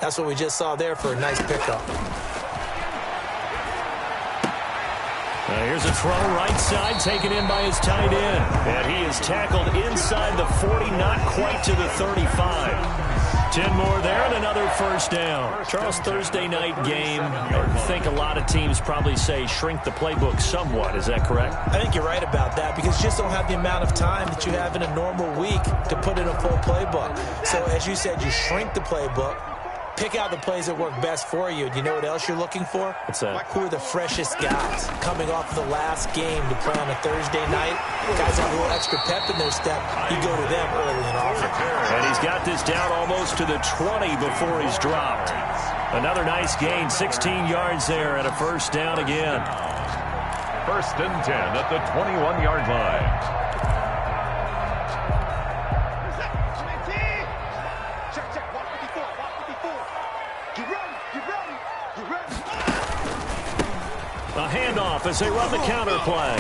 That's what we just saw there for a nice pickup. Here's a throw right side, taken in by his tight end. And he is tackled inside the 40, not quite to the 35. 10 more there and another first down. Charles, Thursday night game, I think a lot of teams probably say shrink the playbook somewhat. Is that correct? I think you're right about that because you just don't have the amount of time that you have in a normal week to put in a full playbook. So as you said, you shrink the playbook. Pick out the plays that work best for you. Do you know what else you're looking for? What's that? Who are the freshest guys coming off the last game to play on a Thursday night? Guys have a little extra pep in their step. You go to them early and often. And he's got this down almost to the 20 before he's dropped. Another nice gain, 16 yards there, and a first down again. First and 10 at the 21-yard line. A handoff as they run the counter play.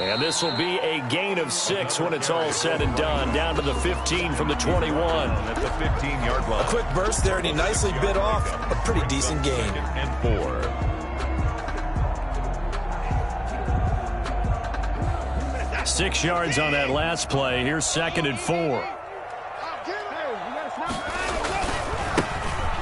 And this will be a gain of 6 when it's all said and done. Down to the 15 from the 21. At the 15-yard line. A quick burst there, and he nicely bit off a pretty decent gain. And 4. 6 yards on that last play. Here's 2nd and 4.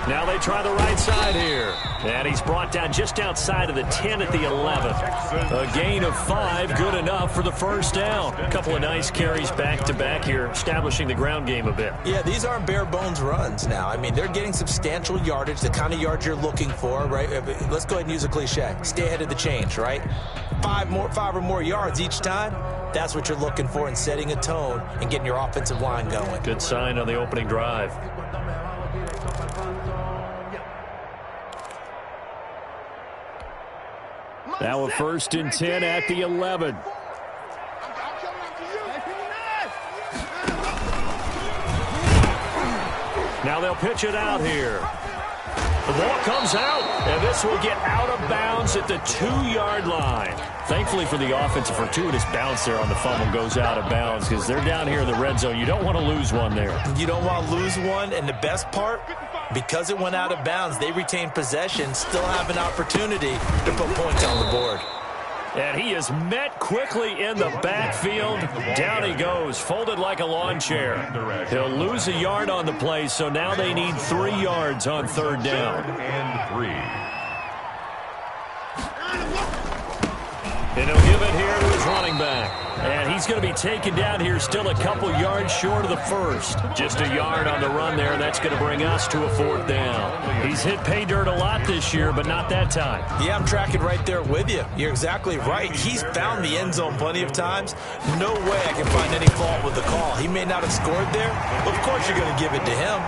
Now they try the right side here. And he's brought down just outside of the 10 at the 11. A gain of 5, good enough for the first down. A couple of nice carries back-to-back here, establishing the ground game a bit. Yeah, these aren't bare-bones runs now. I mean, they're getting substantial yardage, the kind of yards you're looking for, right? Let's go ahead and use a cliche. Stay ahead of the change, right? 5 or more yards each time. That's what you're looking for in setting a tone and getting your offensive line going. Good sign on the opening drive. Now a first and 10 at the 11. Now they'll pitch it out here. The ball comes out, and this will get out of bounds at the 2-yard line. Thankfully for the offense, a fortuitous bounce there on the fumble goes out of bounds because they're down here in the red zone. You don't want to lose one there. You don't want to lose one, and the best part, because it went out of bounds, they retain possession, still have an opportunity to put points on the board. And he is met quickly in the backfield. Down he goes, folded like a lawn chair. He'll lose a yard on the play, so now they need 3 yards on 3rd down. And 3. And he'll give it here to his running back. And he's going to be taken down here still a couple yards short of the first. Just a yard on the run there, and that's going to bring us to a 4th down. He's hit pay dirt a lot this year, but not that time. Yeah, I'm tracking right there with you. You're exactly right. He's found the end zone plenty of times. No way I can find any fault with the call. He may not have scored there, but of course you're going to give it to him.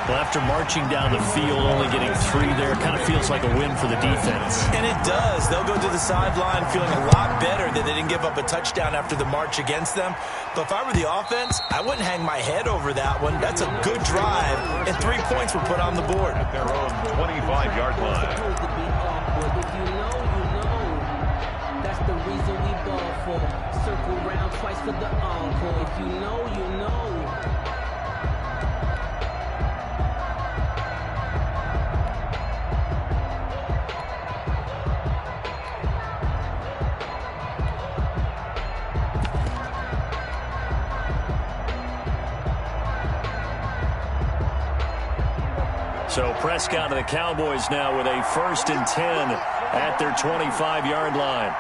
Well, after marching down the field, only getting 3 there, it kind of feels like a win for the defense. And it does. They'll go to the sideline feeling a lot better that they didn't give up a touchdown after the march against them. But if I were the offense, I wouldn't hang my head over that one. That's a good drive, and 3 points were put on the board. At their own 25-yard line. If you know, that's the reason we ball for. Circle round twice for the encore. If you know, you know. So Prescott and the Cowboys now with a 1st and 10 at their 25-yard line.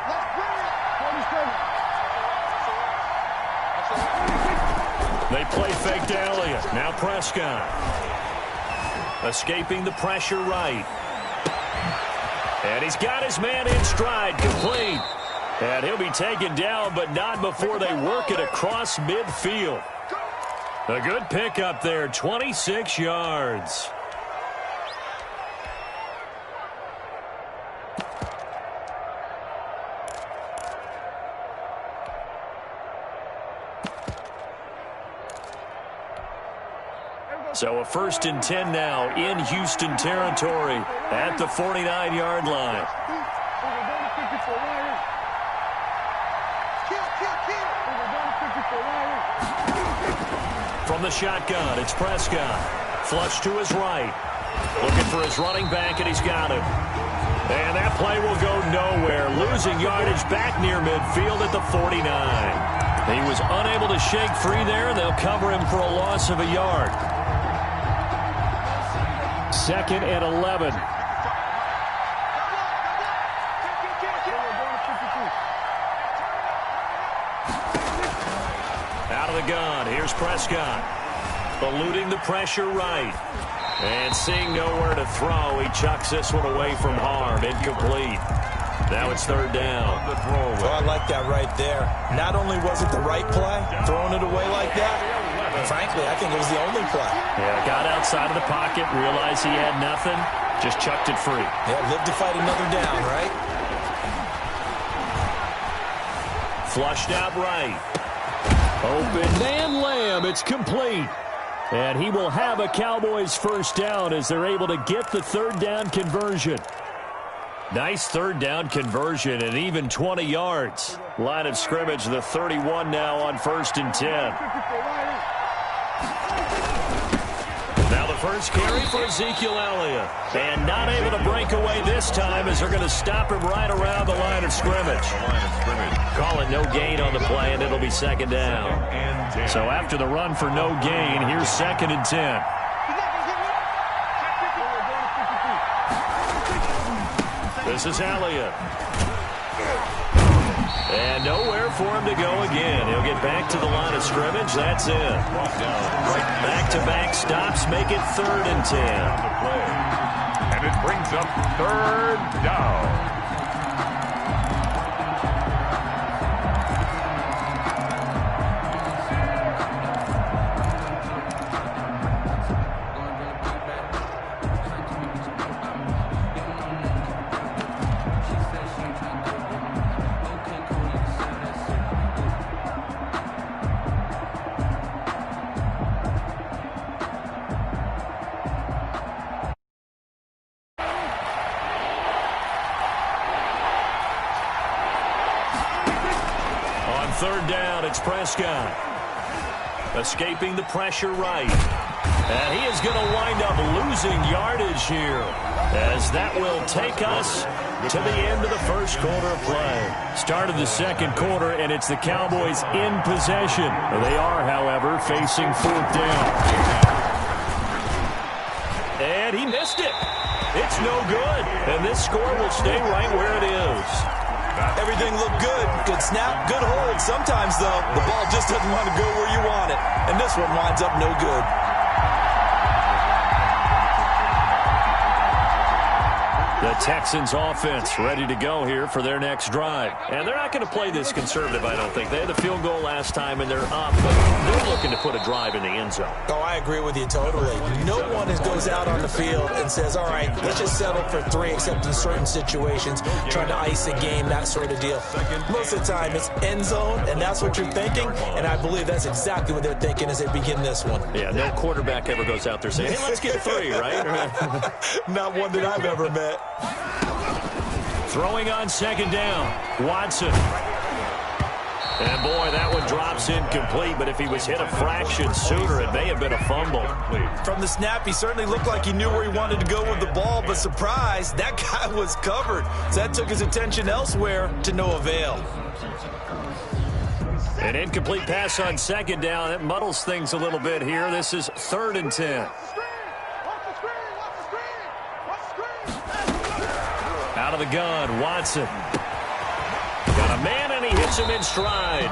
They play fake to Elliott. Now Prescott. Escaping the pressure right. And he's got his man in stride, complete. And he'll be taken down, but not before they work it across midfield. A good pickup there, 26 yards. So a 1st and 10 now in Houston territory at the 49-yard line. From the shotgun, it's Prescott. Flush to his right. Looking for his running back, and he's got him. And that play will go nowhere. Losing yardage back near midfield at the 49. He was unable to shake free there, and they'll cover him for a loss of a yard. 2nd and 11. Out of the gun, here's Prescott. Eluding the pressure right. And seeing nowhere to throw, he chucks this one away from harm. Incomplete. Now it's 3rd down. Oh, I like that right there. Not only was it the right play, throwing it away like that, frankly, I think it was the only play. Yeah, got outside of the pocket, realized he had nothing, just chucked it free. Yeah, lived to fight another down, right? Flushed out right. Open man Lamb, it's complete. And he will have a Cowboys 1st down as they're able to get the 3rd down conversion. Nice 3rd down conversion and even 20 yards. Line of scrimmage, the 31 now on 1st and 10. Now the first carry for Ezekiel Elliott. And not able to break away this time as they're going to stop him right around the line of scrimmage. Call it no gain on the play, and it'll be 2nd down. So after the run for no gain, here's 2nd and 10. This is Elliott. And nowhere for him to go again. He'll get back to the line of scrimmage. That's it. Back-to-back stops make it 3rd and 10. And it brings up 3rd down. Third down, it's Prescott. Escaping the pressure right. And he is going to wind up losing yardage here, as that will take us to the end of the 1st quarter of play. Start of the 2nd quarter, and it's the Cowboys in possession. They are, however, facing 4th down. And he missed it. It's no good. And this score will stay right where it is. Everything looked good. Good snap, good hold. Sometimes, though, the ball just doesn't want to go where you want it. And this one winds up no good. The Texans offense ready to go here for their next drive. And they're not going to play this conservative, I don't think. They had the field goal last time, and they're up. But they're looking to put a drive in the end zone. Oh, I agree with you totally. No one goes out on the field and says, all right, let's just settle for 3, except in certain situations, trying to ice a game, that sort of deal. Most of the time, it's end zone, and that's what you're thinking. And I believe that's exactly what they're thinking as they begin this one. Yeah, no quarterback ever goes out there saying, hey, let's get 3, right? Not one that I've ever met. Throwing on 2nd down, Watson. And boy, that one drops incomplete, but if he was hit a fraction sooner, it may have been a fumble. From the snap, he certainly looked like he knew where he wanted to go with the ball, but surprise, that guy was covered. So that took his attention elsewhere to no avail. An incomplete pass on 2nd down. It muddles things a little bit here. This is 3rd and 10. Out of the gun, Watson. Got a man, and he hits him in stride.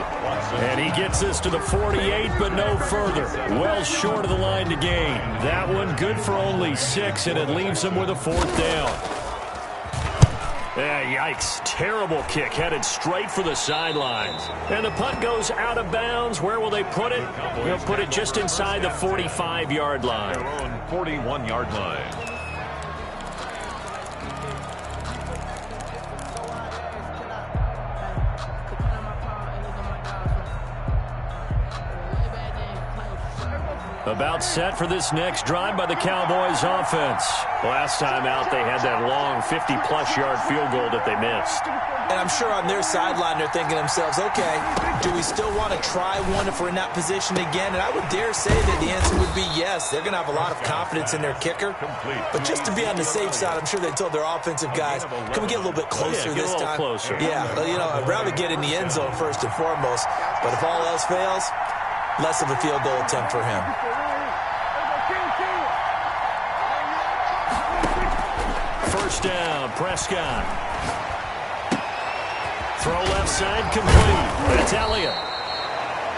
And he gets us to the 48, but no further. Well short of the line to gain. That one good for only 6, and it leaves him with a 4th down. Yikes. Terrible kick headed straight for the sidelines. And the punt goes out of bounds. Where will they put it? They'll put it just inside the 45-yard line. Their own 41-yard line. About set for this next drive by the Cowboys offense. Last time out, they had that long 50-plus yard field goal that they missed. And I'm sure on their sideline they're thinking to themselves, okay, do we still want to try one if we're in that position again? And I would dare say that the answer would be yes. They're going to have a lot of confidence in their kicker. But just to be on the safe side, I'm sure they told their offensive guys, can we get a little bit closer this time? Closer. Yeah, you know, I'd rather get in the end zone first and foremost. But if all else fails, less of a field goal attempt for him. First down, Prescott. Throw left side, complete. That's Elliott.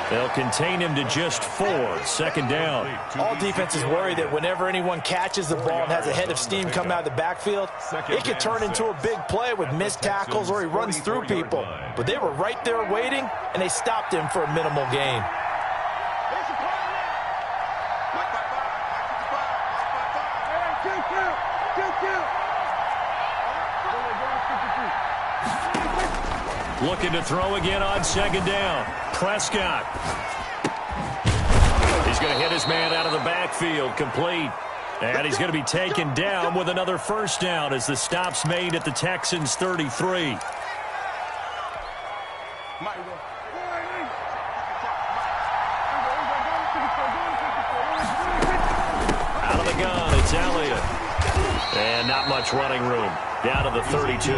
They'll contain him to just 4. Second down. All defenses worry that whenever anyone catches the ball and has a head of steam come out of the backfield, it could turn into a big play with missed tackles or he runs through people. But they were right there waiting, and they stopped him for a minimal gain. Looking to throw again on second down. Prescott. He's going to hit his man out of the backfield. Complete. And he's going to be taken down with another first down as the stop's made at the Texans' 33. Out of the gun, it's Elliott. And not much running room. Down to the 32.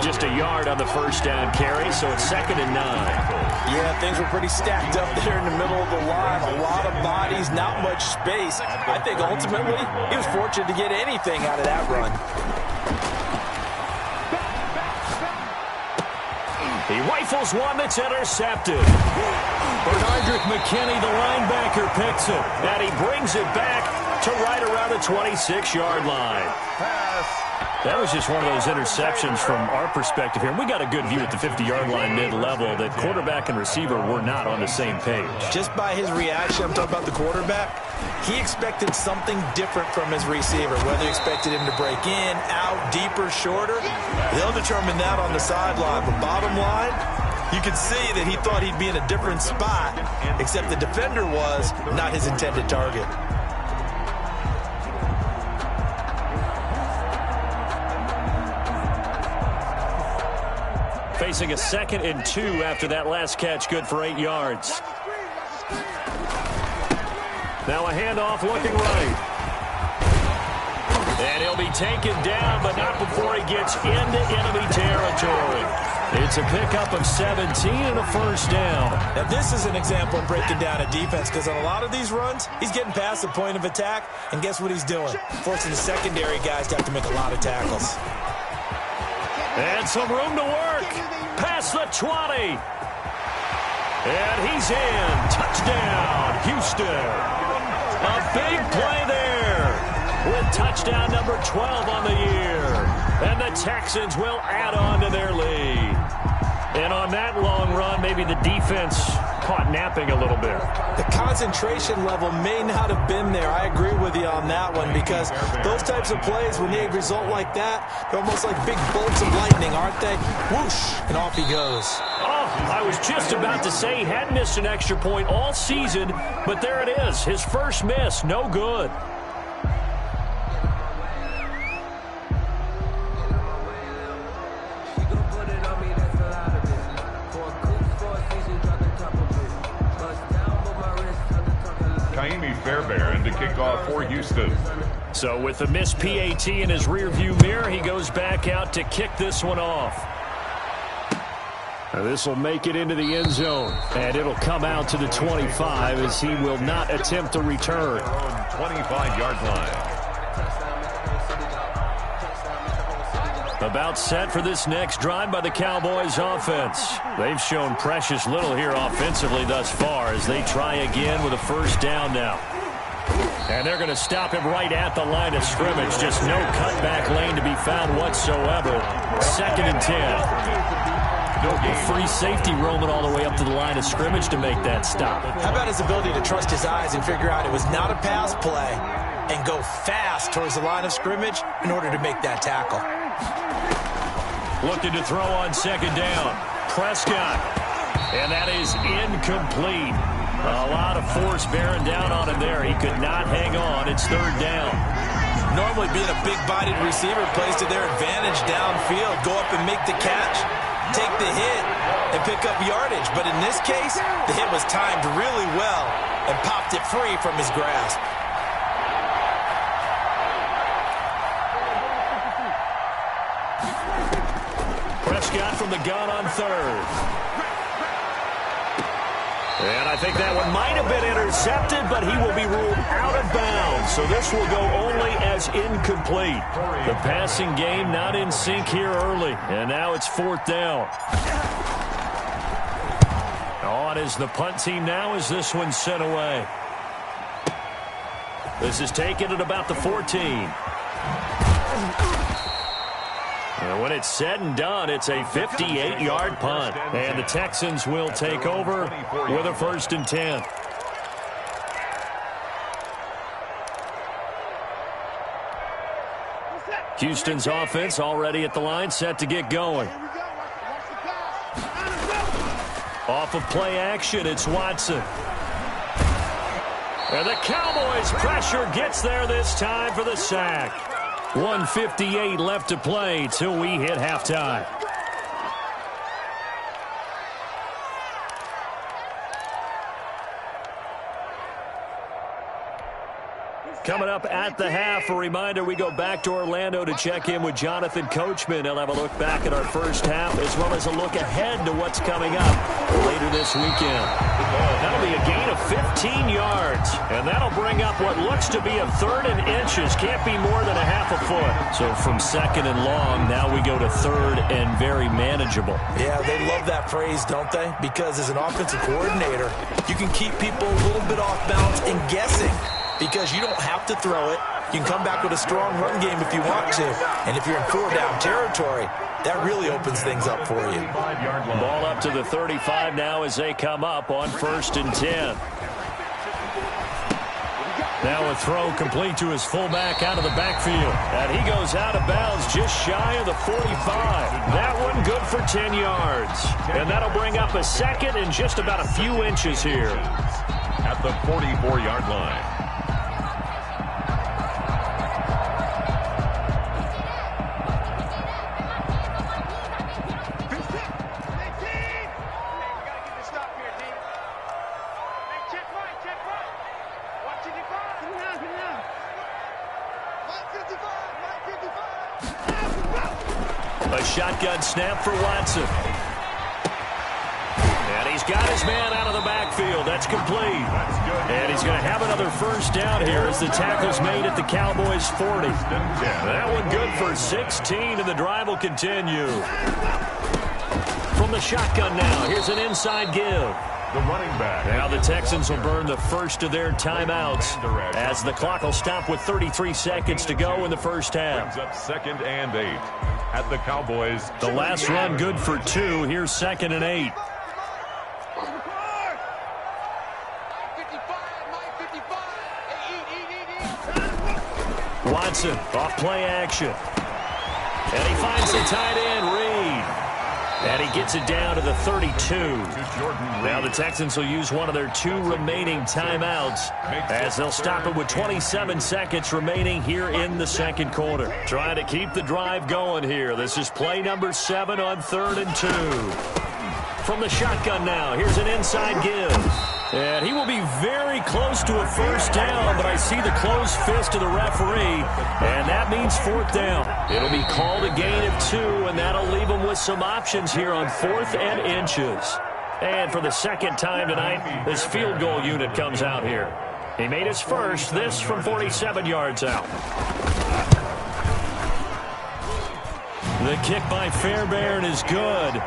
Just a yard on the first down carry, so it's 2nd and 9. Yeah, things were pretty stacked up there in the middle of the line. A lot of bodies, not much space. I think ultimately he was fortunate to get anything out of that run. He rifles one that's intercepted. Bernardrick McKinney, the linebacker, picks it. And he brings it back to right around the 26-yard line. That was just one of those interceptions from our perspective here. We got a good view at the 50-yard line mid-level that quarterback and receiver were not on the same page. Just by his reaction, I'm talking about the quarterback, he expected something different from his receiver. Whether he expected him to break in, out, deeper, shorter, they'll determine that on the sideline. But bottom line, you could see that he thought he'd be in a different spot, except the defender was not his intended target. Facing a 2nd and 2 after that last catch, good for 8 yards. Now a handoff looking right. And he'll be taken down, but not before he gets into enemy territory. It's a pickup of 17 and a first down. Now this is an example of breaking down a defense, because on a lot of these runs, he's getting past the point of attack, and guess what he's doing? Forcing the secondary guys to have to make a lot of tackles. And some room to work. Past the 20. And he's in. Touchdown, Houston. A big play there with touchdown number 12 on the year. And the Texans will add on to their lead. And on that long run, maybe the defense caught napping a little bit. The concentration level may not have been there. I agree with you on that one, because those types of plays, when they result like that, they're almost like big bolts of lightning, aren't they? Whoosh, and off he goes. Oh, I was just about to say he hadn't missed an extra point all season, but there it is. His first miss, no good. Fairbairn to kick off for Houston. So with the missed PAT in his rearview mirror, he goes back out to kick this one off. This will make it into the end zone, and it'll come out to the 25 as he will not attempt to return. 25-yard line. About set for this next drive by the Cowboys offense. They've shown precious little here offensively thus far as they try again with a first down now. And they're going to stop him right at the line of scrimmage. Just no cutback lane to be found whatsoever. 2nd and 10. Free safety roaming all the way up to the line of scrimmage to make that stop. How about his ability to trust his eyes and figure out it was not a pass play and go fast towards the line of scrimmage in order to make that tackle. Looking to throw on second down. Prescott. And that is incomplete. A lot of force bearing down on him there. He could not hang on. It's third down. Normally being a big-bodied receiver plays to their advantage downfield. Go up and make the catch, take the hit, and pick up yardage. But in this case, the hit was timed really well and popped it free from his grasp. Prescott from the gun on third. And I think that one might have been intercepted, but he will be ruled out of bounds. So this will go only as incomplete. The passing game not in sync here early. And now it's fourth down. On is the punt team now as this one's sent away. This is taken at about the 14. And when it's said and done, it's a 58-yard punt. And the Texans will take over with a 1st and 10. Houston's offense already at the line, set to get going. Off of play action, it's Watson. And the Cowboys' pressure gets there this time for the sack. 1:58 left to play till we hit halftime. Coming up at the half, a reminder, we go back to Orlando to check in with Jonathan Coachman. He'll have a look back at our first half as well as a look ahead to what's coming up later this weekend. That'll be a gain of 15 yards, and that'll bring up what looks to be a 3rd and inches. Can't be more than a half a foot. So from 2nd and long, now we go to 3rd and very manageable. Yeah, they love that phrase, don't they? Because as an offensive coordinator, you can keep people a little bit off balance and guessing. Because you don't have to throw it. You can come back with a strong run game if you want to. And if you're in 4-down territory, that really opens things up for you. Ball up to the 35 now as they come up on 1st and 10. Now a throw complete to his fullback out of the backfield. And he goes out of bounds just shy of the 45. That one good for 10 yards. And that'll bring up a 2nd and just about a few inches here. At the 44-yard line. A shotgun snap for Watson. And he's got his man out of the backfield. That's complete. And he's going to have another 1st down here as the tackle's made at the Cowboys' 40. That one good for 16, and the drive will continue. From the shotgun now, here's an inside give. The running back. Now the Texans will burn the first of their timeouts as the clock will stop with 33 seconds to go in the first half. Brings up 2nd and 8 at the Cowboys. The last run good for 2. Here's 2nd and 8. Watson off play action. And he finds the tight end, Reed. And he gets it down to the 32. Now the Texans will use one of their 2 remaining timeouts as they'll stop it with 27 seconds remaining here in the 2nd quarter. Trying to keep the drive going here. This is play number 7 on 3rd and 2. From the shotgun now, here's an inside give. And he will be very close to a 1st down, but I see the closed fist of the referee, and that means 4th down. It'll be called a gain of 2, and that'll leave him with some options here on 4th and inches. And for the 2nd time tonight, this field goal unit comes out here. He made his first, this from 47 yards out. The kick by Fairbairn is good.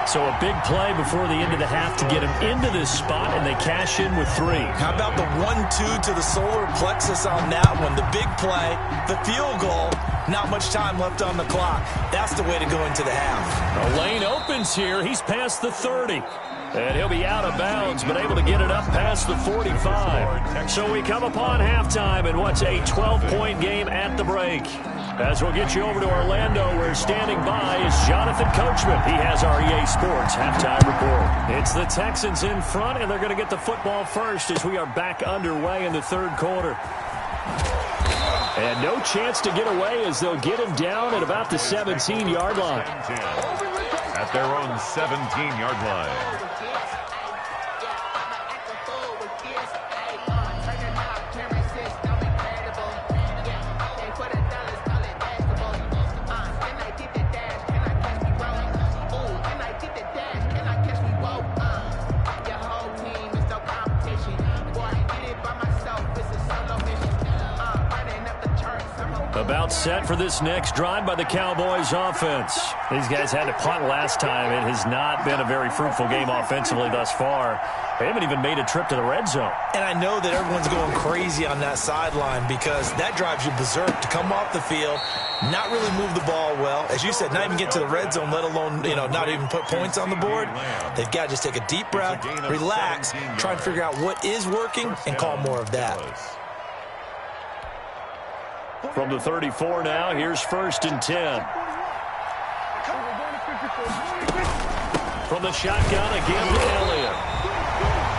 So a big play before the end of the half to get him into this spot, and they cash in with 3. How about the 1-2 to the solar plexus on that one? The big play, the field goal, not much time left on the clock. That's the way to go into the half. A lane opens here. He's past the 30. And he'll be out of bounds, but able to get it up past the 45. So we come upon halftime in what's a 12-point game at the break. As we'll get you over to Orlando, where standing by is Jonathan Coachman. He has our EA Sports halftime report. It's the Texans in front, and they're going to get the football first as we are back underway in the third quarter. And no chance to get away as they'll get him down at about the 17-yard line. At their own 17-yard line. About set for this next drive by the Cowboys offense. These guys had to punt last time. It has not been a very fruitful game offensively thus far. They haven't even made a trip to the red zone. And I know that everyone's going crazy on that sideline because that drives you berserk to come off the field, not really move the ball well. As you said, not even get to the red zone, let alone, not even put points on the board. They've got to just take a deep breath, relax, try and figure out what is working, and call more of that. From the 34 now, here's 1st and 10. From the shotgun, again to Elliott.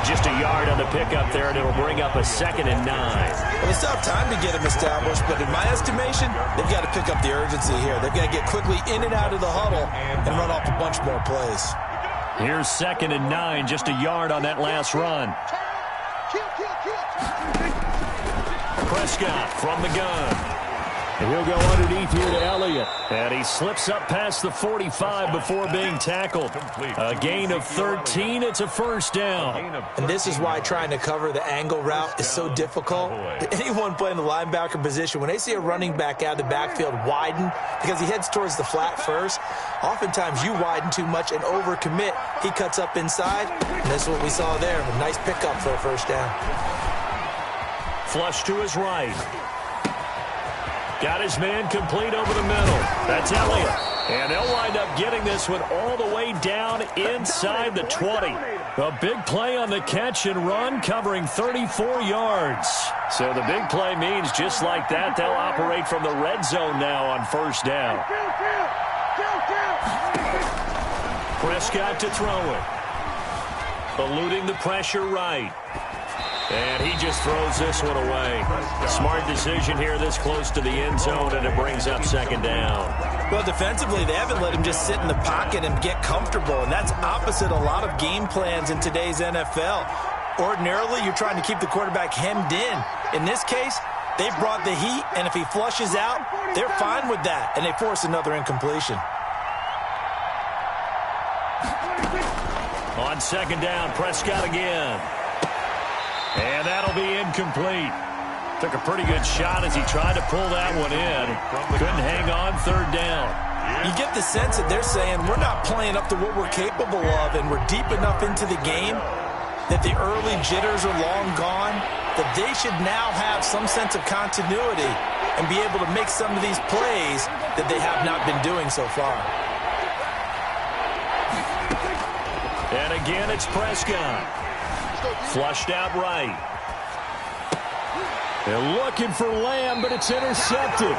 Just a yard on the pickup there, and it'll bring up a 2nd and 9. Well, they still have time to get him established, but in my estimation, they've got to pick up the urgency here. They've got to get quickly in and out of the huddle and run off a bunch more plays. Here's 2nd and 9, just a yard on that last run. Prescott from the gun. And he'll go underneath here to Elliott. And he slips up past the 45 before being tackled. A gain of 13. It's a 1st down. And this is why trying to cover the angle route is so difficult. Anyone playing the linebacker position, when they see a running back out of the backfield widen because he heads towards the flat first, oftentimes you widen too much and overcommit. He cuts up inside, and that's what we saw there. A nice pickup for a 1st down. Flush to his right. Got his man complete over the middle. That's Elliott. And they'll wind up getting this one all the way down inside the 20. A big play on the catch and run, covering 34 yards. So the big play means just like that, they'll operate from the red zone now on 1st down. Prescott to throw it. Eluding the pressure right. And he just throws this one away. Smart decision here this close to the end zone, and it brings up 2nd down. Well, defensively, they haven't let him just sit in the pocket and get comfortable, and that's opposite a lot of game plans in today's NFL. Ordinarily, you're trying to keep the quarterback hemmed in. In this case, they brought the heat, and if he flushes out, they're fine with that, and they force another incompletion. On 2nd down, Prescott again. And that'll be incomplete. Took a pretty good shot as he tried to pull that one in. Couldn't hang on 3rd down. You get the sense that they're saying we're not playing up to what we're capable of, and we're deep enough into the game that the early jitters are long gone, that they should now have some sense of continuity and be able to make some of these plays that they have not been doing so far. And again, it's Prescott. Flushed out right. They're looking for Lamb, but it's intercepted.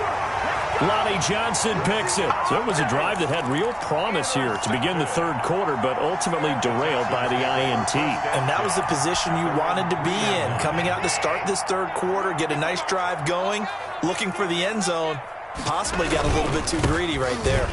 Lonnie Johnson picks it. So it was a drive that had real promise here to begin the 3rd quarter, but ultimately derailed by the INT. And that was the position you wanted to be in. Coming out to start this 3rd quarter, get a nice drive going, looking for the end zone. Possibly got a little bit too greedy right there.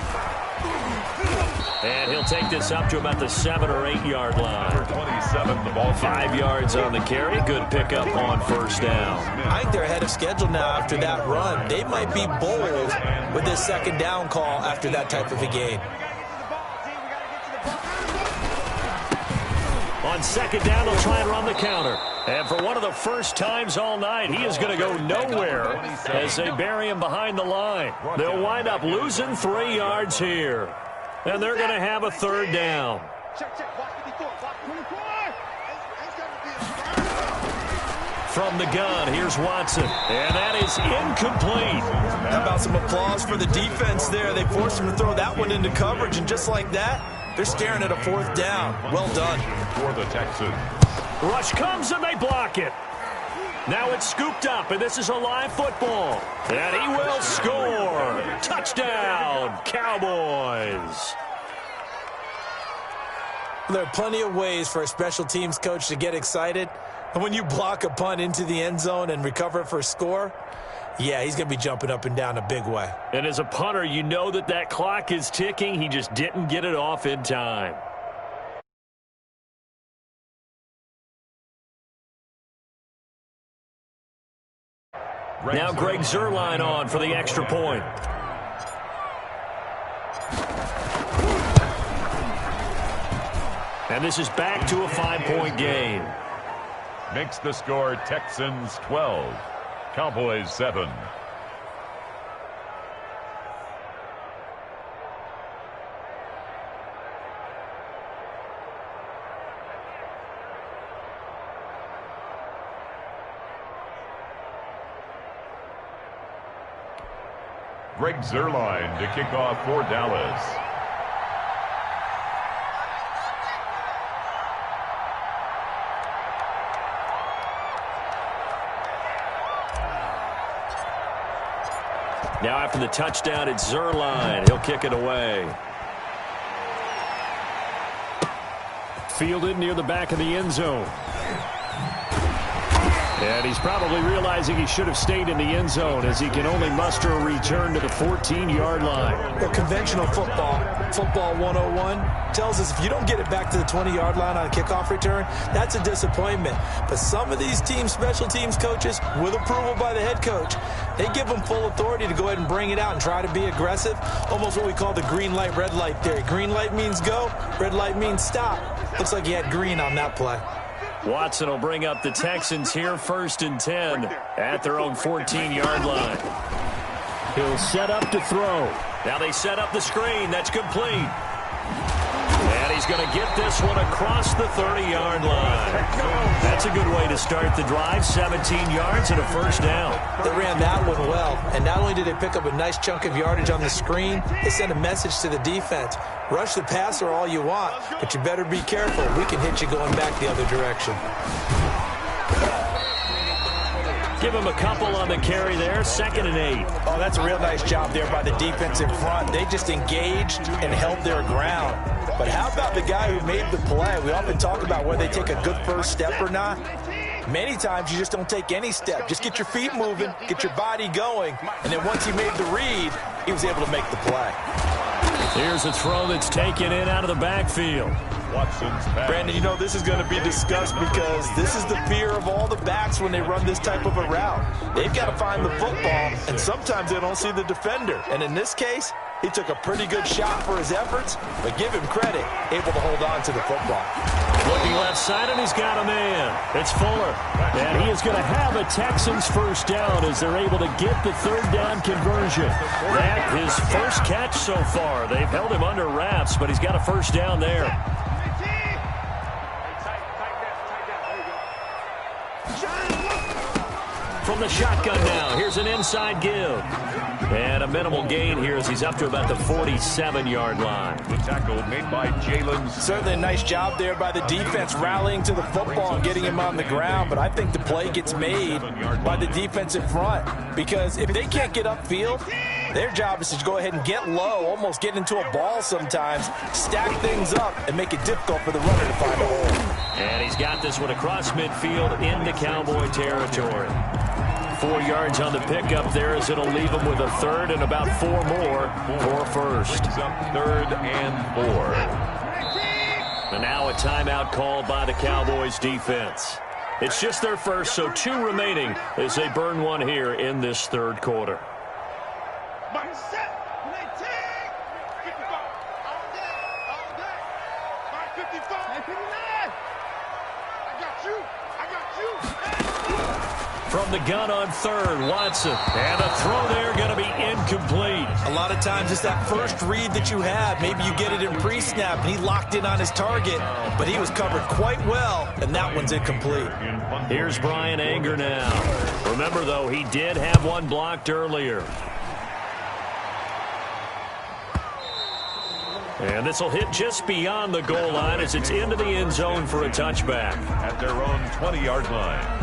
And he'll take this up to about the 7 or 8 yard line. 27, the ball 5 yards on the carry. Good pickup on 1st down. I think they're ahead of schedule now after that run. They might be bold with this 2nd down call after that type of a game. On 2nd down, they'll try and run the counter. And for one of the first times all night, he is going to go nowhere as they bury him behind the line. They'll wind up losing 3 yards here. And they're going to have a 3rd down. From the gun, here's Watson. And that is incomplete. How about some applause for the defense there? They forced him to throw that one into coverage, and just like that, they're staring at a 4th down. Well done. For the Texans. Rush comes and they block it. Now it's scooped up, and this is a live football. And he will score. Touchdown, Cowboys. There are plenty of ways for a special teams coach to get excited. And when you block a punt into the end zone and recover it for a score, yeah, he's going to be jumping up and down a big way. And as a punter, you know that clock is ticking. He just didn't get it off in time. Now Greg Zuerlein on for the extra point. And this is back to a 5-point game. Makes the score Texans 12, Cowboys 7. Greg Zuerlein to kick off for Dallas. Now after the touchdown, it's Zuerlein. He'll kick it away. Fielded near the back of the end zone. And he's probably realizing he should have stayed in the end zone as he can only muster a return to the 14-yard line. Well, conventional football 101, tells us if you don't get it back to the 20-yard line on a kickoff return, that's a disappointment. But some of these special teams coaches, with approval by the head coach, they give them full authority to go ahead and bring it out and try to be aggressive. Almost what we call the green light, red light theory. Green light means go, red light means stop. Looks like he had green on that play. Watson will bring up the Texans here, 1st and 10 at their own 14-yard line. He'll set up to throw. Now they set up the screen. That's complete. And he's going to get this one across the 30-yard line. That's a good way to start the drive. 17 yards and a first down. They ran that one well. And not only did they pick up a nice chunk of yardage on the screen, they sent a message to the defense. Rush the passer all you want, but you better be careful. We can hit you going back the other direction. Give him a couple on the carry there. 2nd and 8. Oh, that's a real nice job there by the defense in front. They just engaged and held their ground. But how about the guy who made the play? We often talk about whether they take a good first step or not. Many times you just don't take any step. Just get your feet moving, get your body going, and then once he made the read, he was able to make the play. Here's a throw that's taken in out of the backfield. Watson's pass. Brandon, you know this is going to be discussed because this is the fear of all the backs when they run this type of a route. They've got to find the football, and sometimes they don't see the defender. And in this case, he took a pretty good shot for his efforts, but give him credit, able to hold on to the football. Looking left side, and he's got a man. It's Fuller. And he is going to have a Texans first down as they're able to get the 3rd down conversion. That his first catch so far. They've held him under wraps, but he's got a first down there. From the shotgun now, here's an inside give. And a minimal gain here as he's up to about the 47-yard line. The tackle made by Jalen. Certainly a nice job there by the defense rallying to the football and getting him on the ground, but I think the play gets made by the defense in front because if they can't get upfield, their job is to go ahead and get low, almost get into a ball sometimes, stack things up, and make it difficult for the runner to find a hole. And he's got this one across midfield into Cowboy territory. 4 yards on the pickup there as it'll leave him with a 3rd and about 4 more for first. Brings up 3rd and 4. And now a timeout called by the Cowboys defense. It's just their first, so 2 remaining as they burn one here in this 3rd quarter. From the gun on 3rd, Watson. And the throw there going to be incomplete. A lot of times it's that first read that you have. Maybe you get it in pre-snap, and he locked in on his target, but he was covered quite well, and that one's incomplete. Here's Brian Anger now. Remember, though, he did have one blocked earlier. And this will hit just beyond the goal line as it's into the end zone for a touchback. At their own 20-yard line.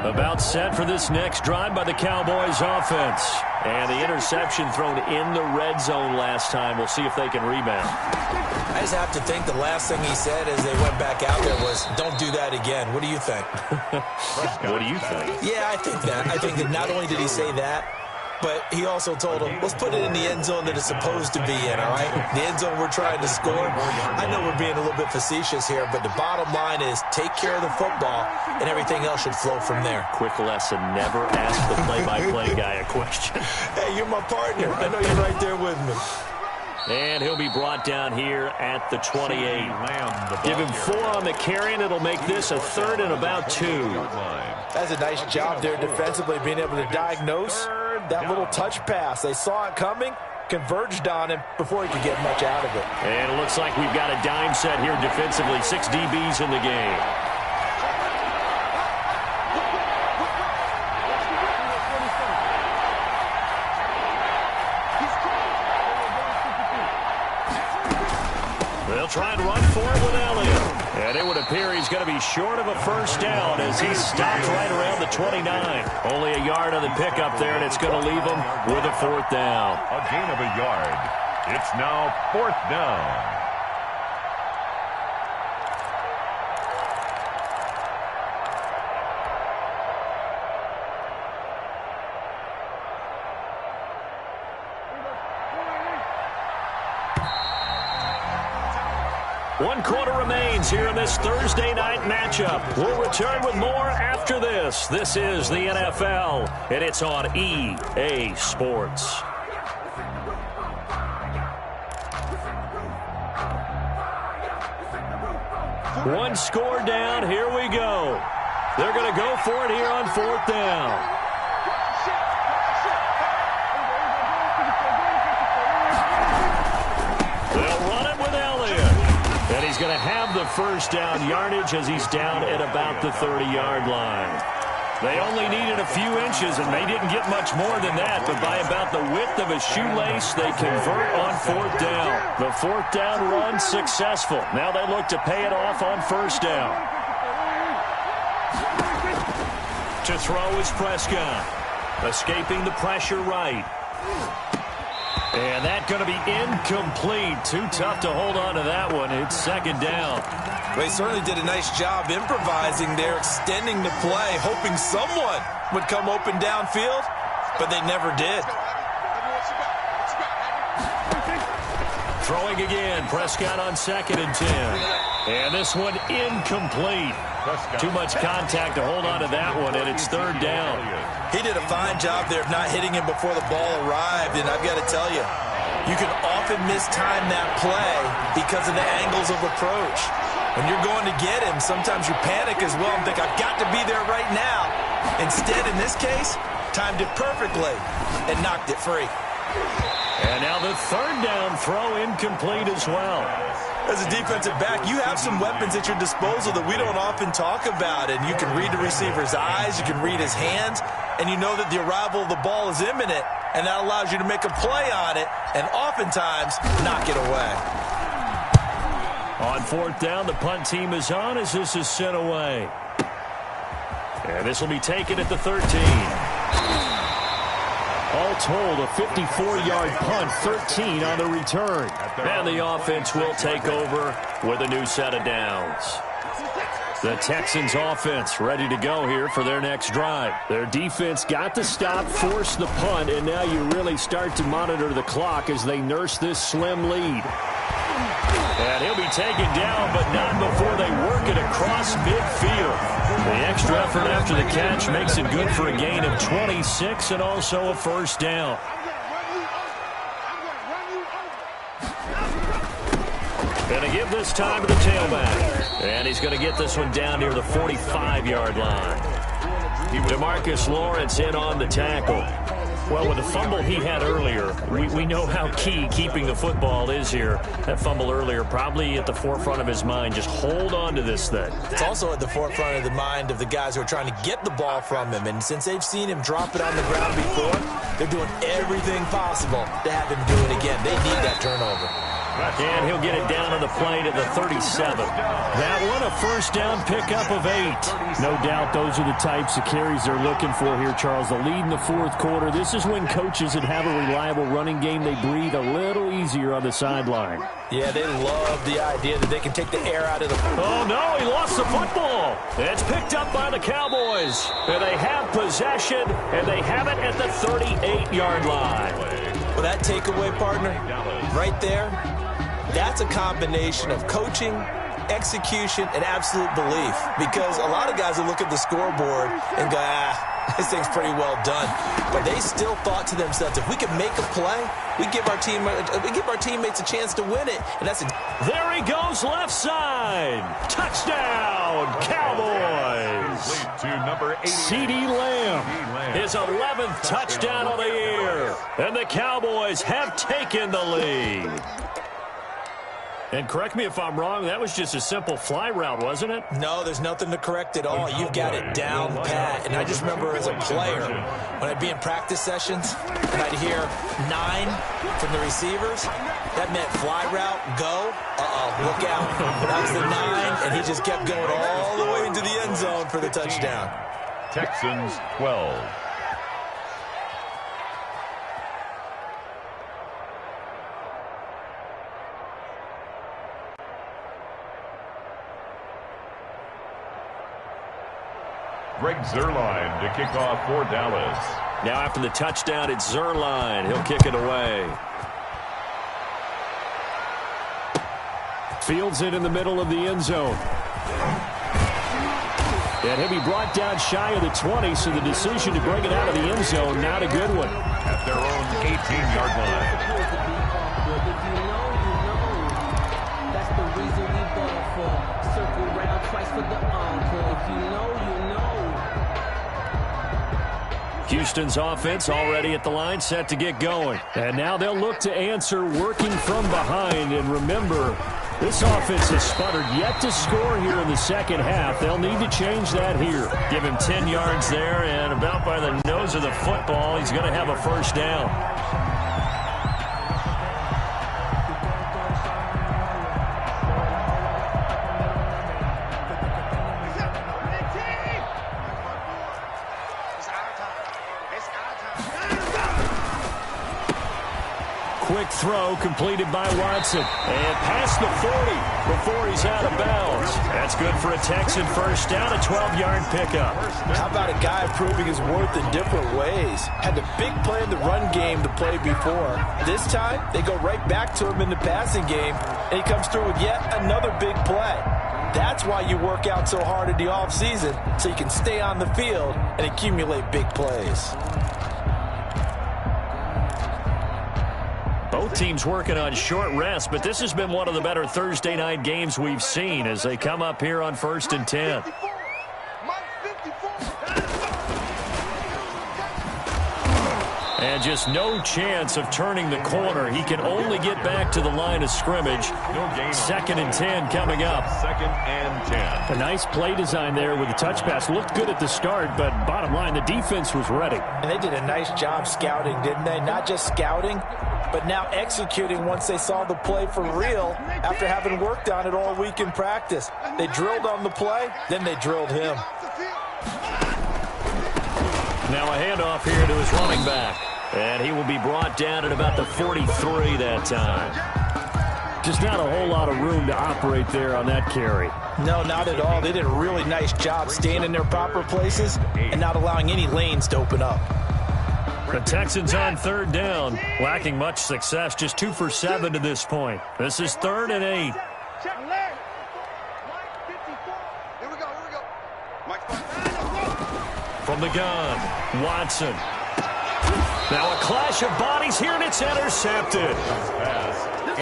About set for this next drive by the Cowboys offense. And the interception thrown in the red zone last time. We'll see if they can rebound. I just have to think the last thing he said as they went back out there was, don't do that again. What do you think? What do you think? Yeah, I think that. I think that not only did he say that, but he also told him, let's put it in the end zone that it's supposed to be in, all right? The end zone we're trying to score. I know we're being a little bit facetious here, but the bottom line is take care of the football, and everything else should flow from there. Quick lesson, never ask the play-by-play guy a question. Hey, you're my partner. I know you're right there with me. And he'll be brought down here at the 28. Give him 4 on the carry, and it'll make this a 3rd and about 2. That's a nice job there defensively, being able to diagnose that little touch pass. They saw it coming, converged on him before he could get much out of it. And it looks like we've got a dime set here defensively. 6 DBs in the game. They'll try and run for it with Elliott. And it would appear he's going to be short of a first down as he stopped right around the 29. Only a yard on the pickup there, and it's going to leave him with a 4th down. A gain of a yard. It's now 4th down. One quarter remains here in this Thursday night matchup. We'll return with more after this. This is the NFL, and it's on EA Sports. One score down. Here we go. They're going to go for it here on 4th down. He's going to have the first down yardage as he's down at about the 30-yard line. They only needed a few inches, and they didn't get much more than that, but by about the width of a shoelace, they convert on 4th down. The 4th down run successful. Now they look to pay it off on 1st down. To throw is Prescott. Escaping the pressure right. And that's going to be incomplete. Too tough to hold on to that one. It's 2nd down. Well, he certainly did a nice job improvising there, extending the play, hoping someone would come open downfield, but they never did. Throwing again, Prescott on 2nd and 10. And this one incomplete. Too much contact to hold on to that one, and it's 3rd down. He did a fine job there of not hitting him before the ball arrived, and I've got to tell you, you can often mistime that play because of the angles of approach. When you're going to get him, sometimes you panic as well and think, I've got to be there right now. Instead, in this case, timed it perfectly and knocked it free. And now the 3rd down throw incomplete as well. As a defensive back, you have some weapons at your disposal that we don't often talk about. And you can read the receiver's eyes, you can read his hands, and you know that the arrival of the ball is imminent. And that allows you to make a play on it and oftentimes knock it away. On 4th down, the punt team is on as this is sent away. And this will be taken at the 13. All told, a 54-yard punt, 13 on the return. And the offense will take over with a new set of downs. The Texans offense ready to go here for their next drive. Their defense got the stop, forced the punt, and now you really start to monitor the clock as they nurse this slim lead. And he'll be taken down, but not before they work it across midfield. The extra effort after the catch makes it good for a gain of 26 and also a 1st down. Going to give this time to the tailback. And he's going to get this one down near the 45-yard line. DeMarcus Lawrence in on the tackle. Well, with the fumble he had earlier, we know how key keeping the football is here. That fumble earlier probably at the forefront of his mind. Just hold on to this thing. It's also at the forefront of the mind of the guys who are trying to get the ball from him. And since they've seen him drop it on the ground before, they're doing everything possible to have him do it again. They need that turnover. And he'll get it down to the plate at the 37. That one, a first down pickup of 8. No doubt those are the types of carries they're looking for here, Charles. The lead in the fourth quarter. This is when coaches that have a reliable running game, they breathe a little easier on the sideline. Yeah, they love the idea that they can take the air out of the... Oh, no, he lost the football. It's picked up by the Cowboys. And they have possession, and they have it at the 38-yard line. Well, that takeaway, partner, right there, that's a combination of coaching, execution, and absolute belief. Because a lot of guys will look at the scoreboard and go, this thing's pretty well done. But they still thought to themselves, if we can make a play, we give our teammates a chance to win it. And that's There he goes, left side. Touchdown, Cowboys. To number 80. CeeDee Lamb, his 11th touchdown of the year. And the Cowboys have taken the lead. And correct me if I'm wrong, that was just a simple fly route, wasn't it? No, there's nothing to correct at all. You've got it down pat. And I just remember as a player, when I'd be in practice sessions, and I'd hear 9 from the receivers, that meant fly route, go, look out. That was the 9, and he just kept going all the way into the end zone for the touchdown. Texans 12. Greg Zuerlein to kick off for Dallas. Now after the touchdown, it's Zuerlein. He'll kick it away. Fields it in the middle of the end zone. And he'll be brought down shy of the 20, so the decision to bring it out of the end zone, not a good one. At their own 18-yard line. If you know, that's the reason we ball for. Circle round twice for the encore. If you know, you know. Houston's offense already at the line, set to get going. And now they'll look to answer working from behind. And remember, this offense has sputtered yet to score here in the second half. They'll need to change that here. Give him 10 yards there, and about by the nose of the football, he's going to have a first down. Quick throw completed by Watson. And past the 40 before he's out of bounds. That's good for a Texan first down, a 12-yard pickup. How about a guy proving his worth in different ways? Had the big play in the run game to play before. This time, they go right back to him in the passing game, and he comes through with yet another big play. That's why you work out so hard in the offseason, so you can stay on the field and accumulate big plays. Both teams working on short rest, but this has been one of the better Thursday night games we've seen as they come up here on 1st and 10. And just no chance of turning the corner. He can only get back to the line of scrimmage. 2nd and 10 coming up. 2nd and 10. A nice play design there with the touch pass. Looked good at the start, but bottom line, the defense was ready. And they did a nice job scouting, didn't they? Not just scouting, but now executing once they saw the play for real after having worked on it all week in practice. They drilled on the play, then they drilled him. Now a handoff here to his running back. And he will be brought down at about the 43 that time. Just not a whole lot of room to operate there on that carry. No, not at all. They did a really nice job staying in their proper places and not allowing any lanes to open up. The Texans on 3rd down, lacking much success, just 2 for 7 to this point. This is 3rd and 8. From the gun, Watson. Now a clash of bodies here, and it's intercepted.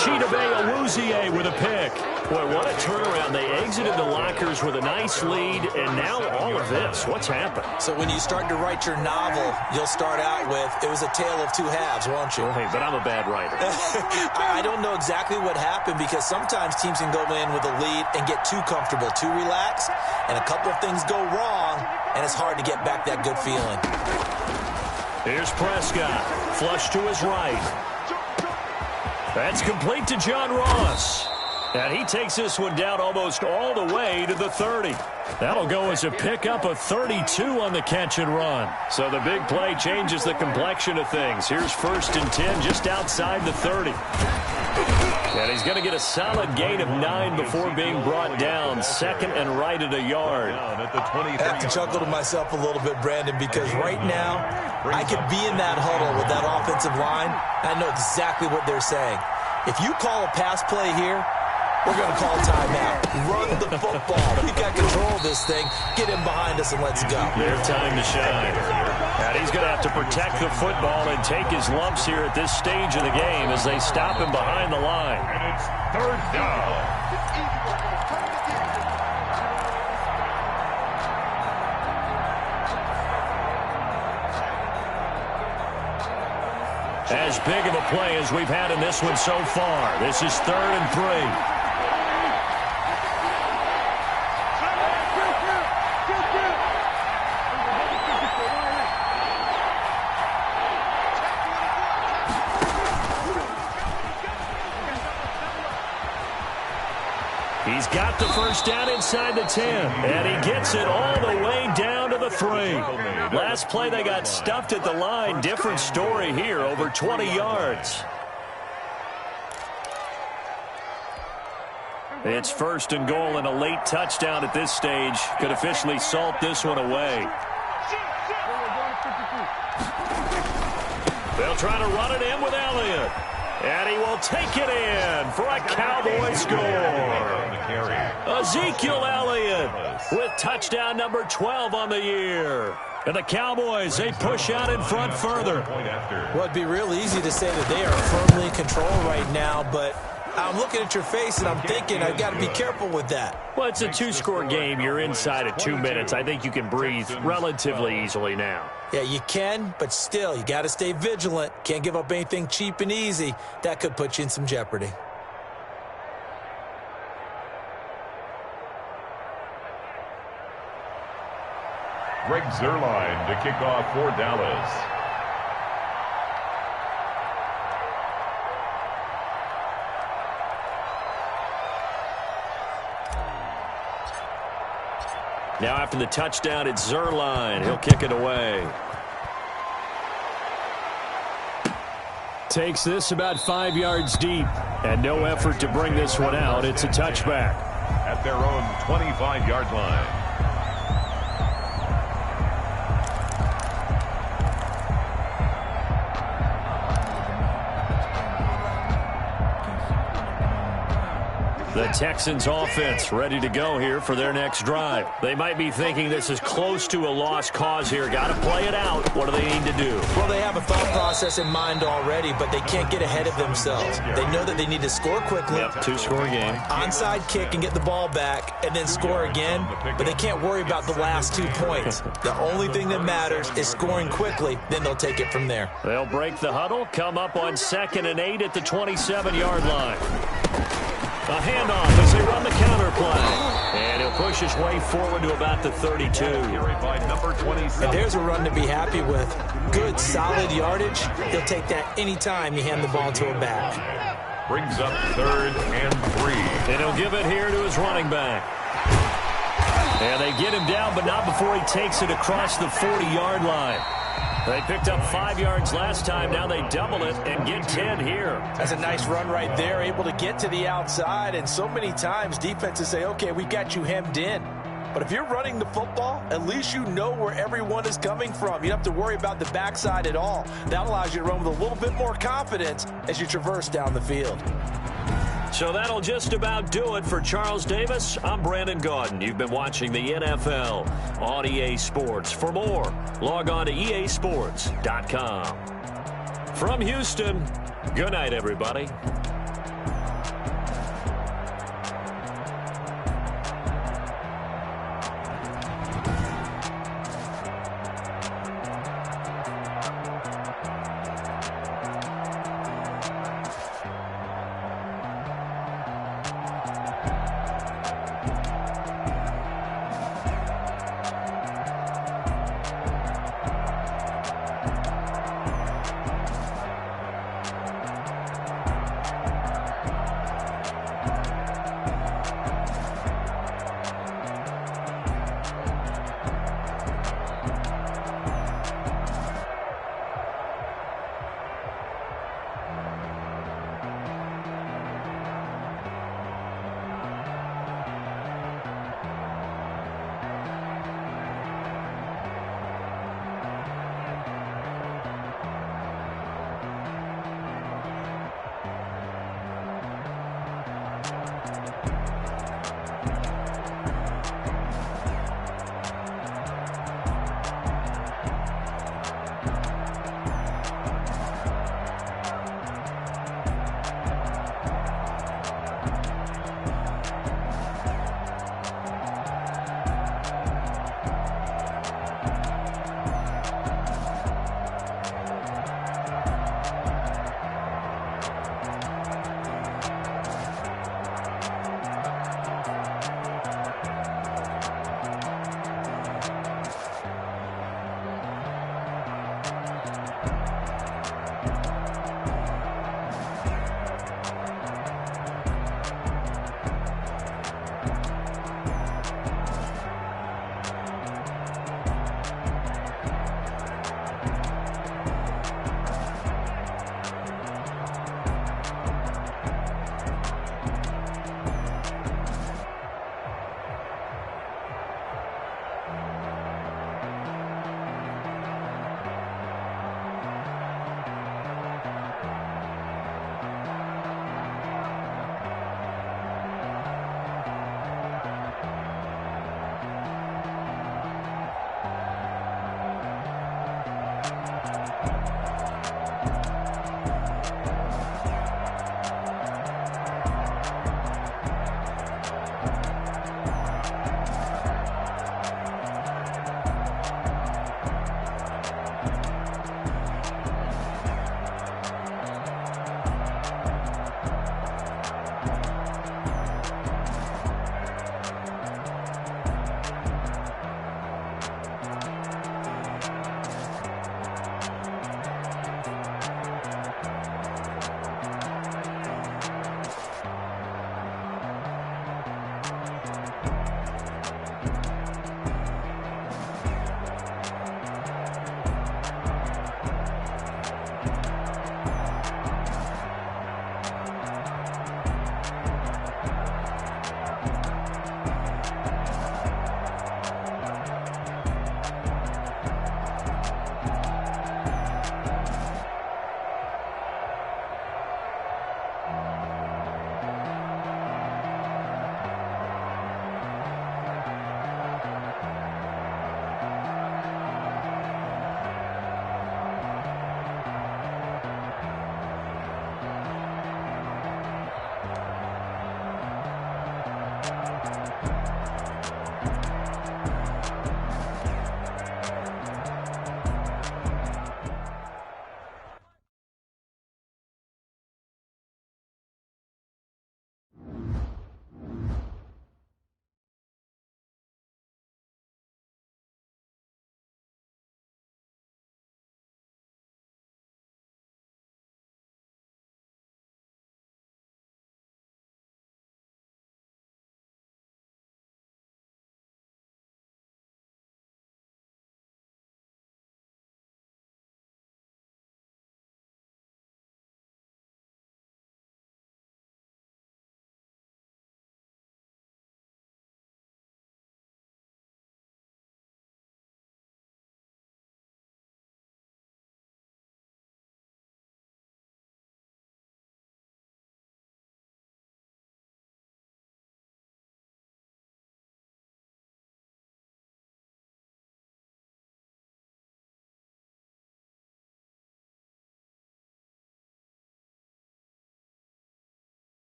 Chidobe Awuzie with a pick. Boy, what a turnaround. They exited the lockers with a nice lead, and now all of this. What's happened? So when you start to write your novel, you'll start out with, it was a tale of two halves, won't you? Hey, but I'm a bad writer. I don't know exactly what happened, because sometimes teams can go in with a lead and get too comfortable, too relaxed, and a couple of things go wrong, and it's hard to get back that good feeling. Here's Prescott. Flush to his right. That's complete to John Ross. And he takes this one down almost all the way to the 30. That'll go as a pickup of 32 on the catch and run. So the big play changes the complexion of things. Here's 1st and 10 just outside the 30. And he's going to get a solid gain of 9 before being brought down. 2nd and right at a yard. I have to chuckle to myself a little bit, Brandon, because right now I could be in that huddle with that offensive line. I know exactly what they're saying. If you call a pass play here, we're going to call timeout. Run the football. We've got control of this thing. Get him behind us and let's go. Their time to shine. And he's going to have to protect the football and take his lumps here at this stage of the game as they stop him behind the line. And it's 3rd down. As big of a play as we've had in this one so far. This is 3rd and 3. He's got the 1st down inside the 10, and he gets it all the way down to the 3. Last play they got stuffed at the line. Different story here, over 20 yards. It's 1st and goal, and a late touchdown at this stage could officially salt this one away. They'll try to run it in with Elliott. And he will take it in for a Cowboy score. Ezekiel Elliott with touchdown number 12 on the year. And the Cowboys, they push out in front further. Well, it'd be real easy to say that they are firmly in control right now, but I'm looking at your face and I'm thinking I've got to be careful with that. Well, it's a 2-score game. You're inside of 2 minutes. I think you can breathe relatively easily now. Yeah, you can, but still, you got to stay vigilant. Can't give up anything cheap and easy. That could put you in some jeopardy. Greg Zuerlein to kick off for Dallas. Now after the touchdown, it's Zuerlein. He'll kick it away. Takes this about 5 yards deep. And no effort to bring this one out. It's a touchback. At their own 25-yard line. The Texans offense ready to go here for their next drive. They might be thinking this is close to a lost cause here. Got to play it out. What do they need to do? Well, they have a thought process in mind already, but they can't get ahead of themselves. They know that they need to score quickly. Yep, 2-score game. Onside kick and get the ball back and then score again, but they can't worry about the last 2 points. The only thing that matters is scoring quickly, then they'll take it from there. They'll break the huddle, come up on 2nd and 8 at the 27-yard line. A handoff as they run the counter play. And he'll push his way forward to about the 32. And there's a run to be happy with. Good, solid yardage. He'll take that anytime you hand the ball to a back. Brings up 3rd and 3. And he'll give it here to his running back. And they get him down, but not before he takes it across the 40-yard line. They picked up 5 yards last time. Now they double it and get 10 here. That's a nice run right there, able to get to the outside. And so many times defenses say, okay, we got you hemmed in. But if you're running the football, at least you know where everyone is coming from. You don't have to worry about the backside at all. That allows you to run with a little bit more confidence as you traverse down the field. So that'll just about do it for Charles Davis. I'm Brandon Gaudin. You've been watching the NFL on EA Sports. For more, log on to easports.com. From Houston, good night, everybody.